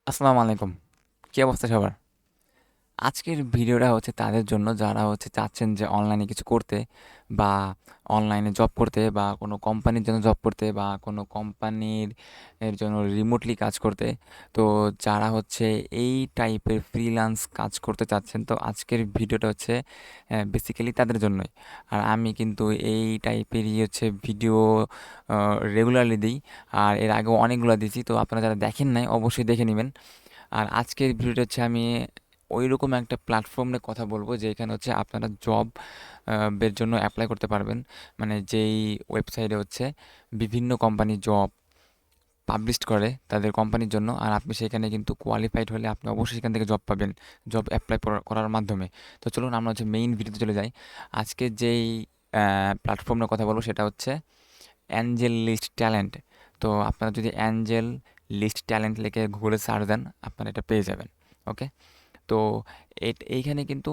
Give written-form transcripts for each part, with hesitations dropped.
আসসালামু আলাইকুম। কী অবস্থা সবার? আজকের ভিডিওটা হচ্ছে তাদের জন্য যারা হচ্ছে চাচ্ছেন যে অনলাইনে কিছু করতে বা অনলাইনে জব করতে বা কোনো কোম্পানির জন্য জব করতে বা কোনো কোম্পানির জন্য রিমোটলি কাজ করতে। তো যারা হচ্ছে এই টাইপের ফ্রিল্যান্স কাজ করতে চাচ্ছেন, তো আজকের ভিডিওটা হচ্ছে বেসিক্যালি তাদের জন্যই। আর আমি কিন্তু এই টাইপেরই হচ্ছে ভিডিও রেগুলারলি দিই। আর এর আগেও অনেকগুলো দিয়েছি, তো আপনারা যারা দেখেন নাই অবশ্যই দেখে নেবেন। আর আজকের ভিডিওটা হচ্ছে আমি ওইরকম একটা প্ল্যাটফর্ম নিয়ে কথা বলবো যেখানে হচ্ছে আপনারা জব এর জন্য অ্যাপ্লাই করতে পারবেন। মানে যেই ওয়েবসাইটে হচ্ছে বিভিন্ন কোম্পানি জব পাবলিশ করে তাদের কোম্পানির জন্য, আর আপনি সেখানে কিন্তু কোয়ালিফাইড হলে আপনি অবশ্যই সেখান থেকে জব পাবেন জব অ্যাপ্লাই করার মাধ্যমে। তো চলুন আমরা হচ্ছে মেইন ভিডিওতে চলে যাই। আজকে যেই প্ল্যাটফর্ম নিয়ে কথা বলবো সেটা হচ্ছে অ্যাঞ্জেল লিস্ট ট্যালেন্ট। তো আপনারা যদি অ্যাঞ্জেল লিস্ট ট্যালেন্ট লিখে গুগলে সার্চ দেন আপনারা এটা পেয়ে যাবেন। ওকে। তো এইখানে কিন্তু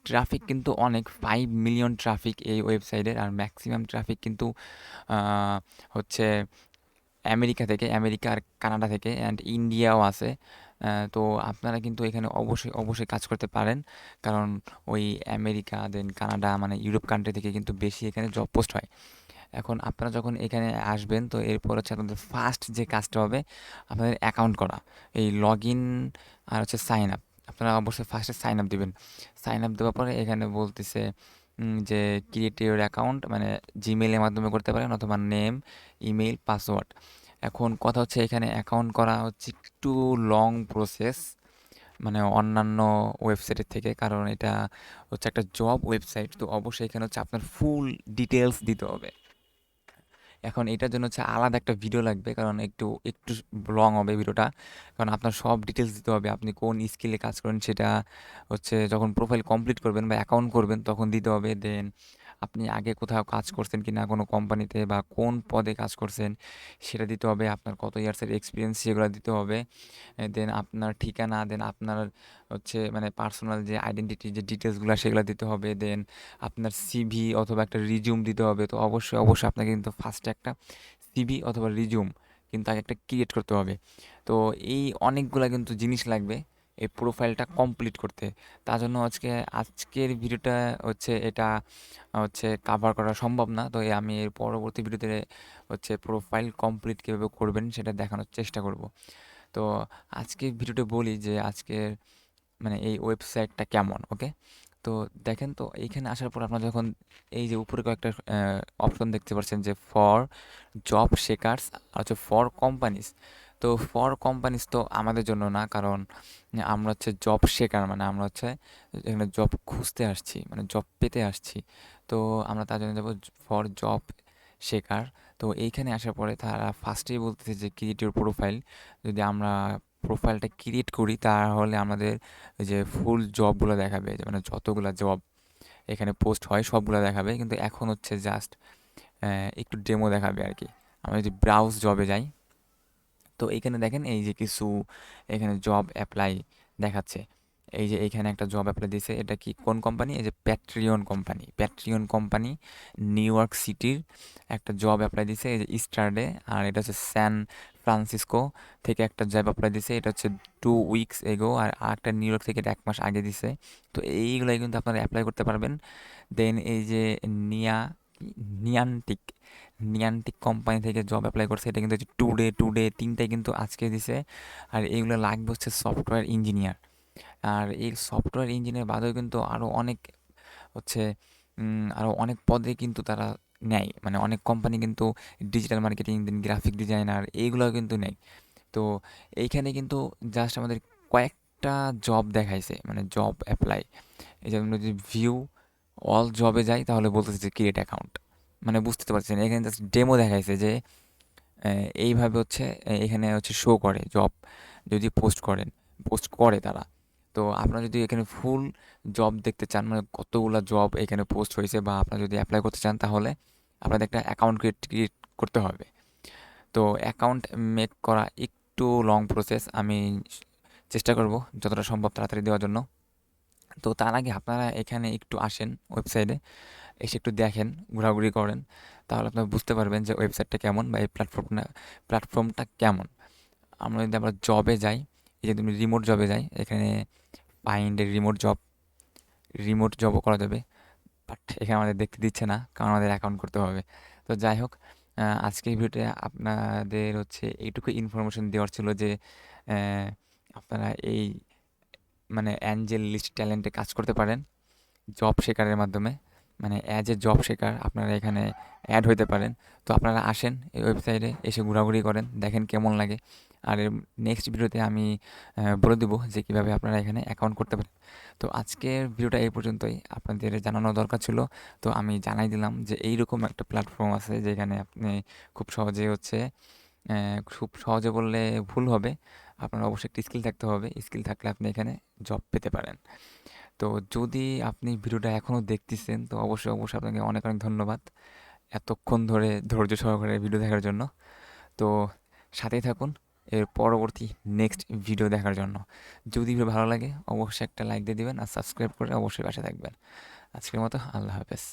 ট্রাফিক কিন্তু অনেক 5 মিলিয়ন ট্রাফিক এই ওয়েবসাইটের, আর ম্যাক্সিমাম ট্রাফিক কিন্তু আহ, হচ্ছে আমেরিকা আর কানাডা থেকে, অ্যান্ড ইন্ডিয়াও আছে। তো আপনারা কিন্তু এখানে অবশ্যই অবশ্যই কাজ করতে পারেন, কারণ ওই আমেরিকা দেন কানাডা মানে ইউরোপ কান্ট্রি থেকে কিন্তু বেশি এখানে জব পোস্ট হয়। এখন আপনারা যখন এখানে আসবেন তো এরপর হচ্ছে আপনাদের ফার্স্ট যে কাজটা হবে আপনাদের অ্যাকাউন্ট করা, এই লগ ইন আর হচ্ছে সাইন আপ। আপনারা অবশ্যই ফার্স্টে সাইন আপ দিবেন। সাইন আপ দেওয়ার পরে এখানে বলতেছে যে ক্রিয়েট ইউর অ্যাকাউন্ট, মানে জিমেইলের মাধ্যমে করতে পারেন অথবা নেম, ইমেইল, পাসওয়ার্ড। এখন কথা হচ্ছে এখানে অ্যাকাউন্ট করা হচ্ছে একটু লং প্রসেস, মানে অন্যান্য ওয়েবসাইটের থেকে, কারণ এটা হচ্ছে একটা জব ওয়েবসাইট। তো অবশ্যই এখানে হচ্ছে আপনার ফুল ডিটেলস দিতে হবে। এখন এটার জন্য হচ্ছে আলাদা একটা ভিডিও লাগবে, কারণ একটু একটু লং হবে ভিডিওটা। কারণ আপনার সব ডিটেলস দিতে হবে, আপনি কোন স্কিলে কাজ করেন সেটা হচ্ছে যখন প্রোফাইল কমপ্লিট করবেন বা অ্যাকাউন্ট করবেন তখন দিতে হবে। দেন আপনি আগে কোথাও কাজ করছেন কি না কোনো কোম্পানিতে বা কোন পদে কাজ করছেন সেটা দিতে হবে। আপনার কত ইয়ার্সের এক্সপিরিয়েন্স সেগুলো দিতে হবে। দেন আপনার ঠিকানা, দেন আপনার হচ্ছে মানে পার্সোনাল যে আইডেন্টিটি যে ডিটেলসগুলো সেগুলো দিতে হবে। দেন আপনার সিভি অথবা একটা রিজিউম দিতে হবে। তো অবশ্যই অবশ্যই আপনাকে কিন্তু ফার্স্টে একটা সিভি অথবা রিজিউম কিন্তু আগে একটা ক্রিয়েট করতে হবে। তো এই অনেকগুলা কিন্তু জিনিস লাগবে এই প্রোফাইলটা কমপ্লিট করতে। তার জন্য আজকের ভিডিওটা হচ্ছে এটা হচ্ছে কাভার করা সম্ভব না। তো আমি এর পরবর্তী ভিডিওতে হচ্ছে প্রোফাইল কমপ্লিট কীভাবে করবেন সেটা দেখানোর চেষ্টা করব। তো আজকে ভিডিওটা বলি যে আজকের মানে এই ওয়েবসাইটটা কেমন। ওকে। তো দেখেন, তো এইখানে আসার পর আপনারা যখন এই যে উপরে কয়েকটা অপশন দেখতে পাচ্ছেন যে ফর জব শেকার্স আর হচ্ছে ফর কোম্পানিজ। তো ফর কোম্পানিজ তো আমাদের জন্য না, কারণ আমরা হচ্ছে জব শেকার, মানে আমরা হচ্ছে এখানে জব খুঁজতে আসছি, মানে জব পেতে আসছি। তো আমরা তার জন্য যাবো ফর জব শেখার। তো এইখানে আসার পরে তারা ফার্স্টেই বলতেছে যে ক্রিয়েট ইউর প্রোফাইল। যদি আমরা প্রোফাইলটা ক্রিয়েট করি তাহলে আমাদের ওই যে ফুল জবগুলো দেখাবে, যে মানে যতগুলো জব এখানে পোস্ট হয় সবগুলো দেখাবে, কিন্তু এখন হচ্ছে জাস্ট একটু ডেমো দেখাবে আর কি। আমরা যদি ব্রাউজ জবে যাই তো এইখানে দেখেন এই যে কিছু এখানে জব অ্যাপ্লাই দেখাচ্ছে। এই যে এইখানে একটা জব অ্যাপ্লাই দিয়েছে, এটা কি কোন কোম্পানি? এই যে প্যাট্রিয়ন কোম্পানি নিউ ইয়র্ক সিটির একটা জব অ্যাপ্লাই দিয়েছে, এই যে স্টারডে। আর এটা হচ্ছে স্যান ফ্রান্সিসকো থেকে একটা জব অ্যাপ্লাই দিয়েছে, এটা হচ্ছে 2 উইকস এগো। আর একটা নিউ ইয়র্ক থেকে এটা 1 মাস আগে দিছে। তো এইগুলাই কিন্তু আপনারা অ্যাপ্লাই করতে পারবেন। দেন এই যে নিয়া নিয়ান্টিক নিয়ান্টিক কোম্পানি থেকে জব অ্যাপ্লাই করছে, এটা কিন্তু টুডে তিনটাই কিন্তু আজকে দিছে। আর এইগুলো লাগবে হচ্ছে সফটওয়্যার ইঞ্জিনিয়ার। আর এই সফটওয়্যার ইঞ্জিনিয়ার বাদেও কিন্তু আরও অনেক হচ্ছে আরও অনেক পদে কিন্তু তারা নেয়, মানে অনেক কোম্পানি কিন্তু digital marketing then graphic designer এইগুলোও কিন্তু নেয়। তো এইখানে কিন্তু জাস্ট আমাদের কয়েকটা জব দেখাইছে, মানে জব অ্যাপ্লাই। এই যে আমরা যদি ভিউ অল জবে যাই তাহলে বলতেছে যে ক্রিয়েট অ্যাকাউন্ট, মানে বুঝতে পারছেন এখানে জাস্ট ডেমো দেখাইছে যে এইভাবে হচ্ছে এখানে হচ্ছে শো করে জব যদি পোস্ট করে তারা। তো আপনারা যদি এখানে ফুল জব দেখতে চান, মানে কতগুলো জব এখানে পোস্ট হয়েছে, বা আপনারা যদি অ্যাপ্লাই করতে চান তাহলে আপনাদের একটা অ্যাকাউন্ট ক্রিয়েট করতে হবে। তো অ্যাকাউন্ট মেক করা একটু লং প্রসেস, আমি চেষ্টা করব যতটা সম্ভব তাড়াতাড়ি দেওয়ার জন্য। তো তার আগে আপনারা এখানে একটু আসেন ওয়েবসাইটে, এসে একটু দেখেন, ঘোরাঘুরি করেন, তাহলে আপনারা বুঝতে পারবেন যে ওয়েবসাইটটা কেমন বা এই প্ল্যাটফর্মটা কেমন। আমরা যদি আমরা জবে যাই, এই যে তুমি রিমোট জবে যাই, এখানে ফাইন্ড রিমোট জবও করা যাবে, বাট এখানে আমাদের দেখতে দিচ্ছে না, কারণ আমাদের অ্যাকাউন্ট করতে হবে। তো যাই হোক, আজকের ভিডিওতে আপনাদের হচ্ছে এইটুকু ইনফরমেশন দেওয়ার ছিল যে আহ, আপনারা এই মানে অ্যাঞ্জেল লিস্ট ট্যালেন্টে কাজ করতে পারেন জব শেকারের মাধ্যমে, মানে অ্যাজ এ জব শেকার আপনারা এখানে অ্যাড হইতে পারেন। তো আপনারা আসেন এই ওয়েবসাইটে, এসে ঘোরাঘুরি করেন, দেখেন কেমন লাগে। আর নেক্সট ভিডিওতে আমি বলে দেবো যে কীভাবে আপনারা এখানে অ্যাকাউন্ট করতে পারেন। তো আজকের ভিডিওটা এই পর্যন্তই, আপনাদের জানানো দরকার ছিল। তো আমি জানাই দিলাম যে এইরকম একটা প্ল্যাটফর্ম আছে যেখানে আপনি খুব সহজে হচ্ছে খুব সহজে বললে ভুল হবে, আপনার অবশ্যই একটা স্কিল থাকতে হবে, স্কিল থাকলে আপনি এখানে জব পেতে পারেন। তো যদি আপনি ভিডিওটা এখনও দেখতেছেন তো অবশ্যই অবশ্যই আপনাকে অনেক অনেক ধন্যবাদ এতক্ষণ ধরে ধৈর্য সহকারে ভিডিও দেখার জন্য। তো সাথেই থাকুন এর পরবর্তী নেক্সট ভিডিও দেখার জন্য। যদি ভিডিও ভালো লাগে অবশ্যই একটা লাইক দিয়ে দিবেন, আর সাবস্ক্রাইব করে অবশ্যই পাশে থাকবেন। আজকের মতো আল্লাহ হাফেজ।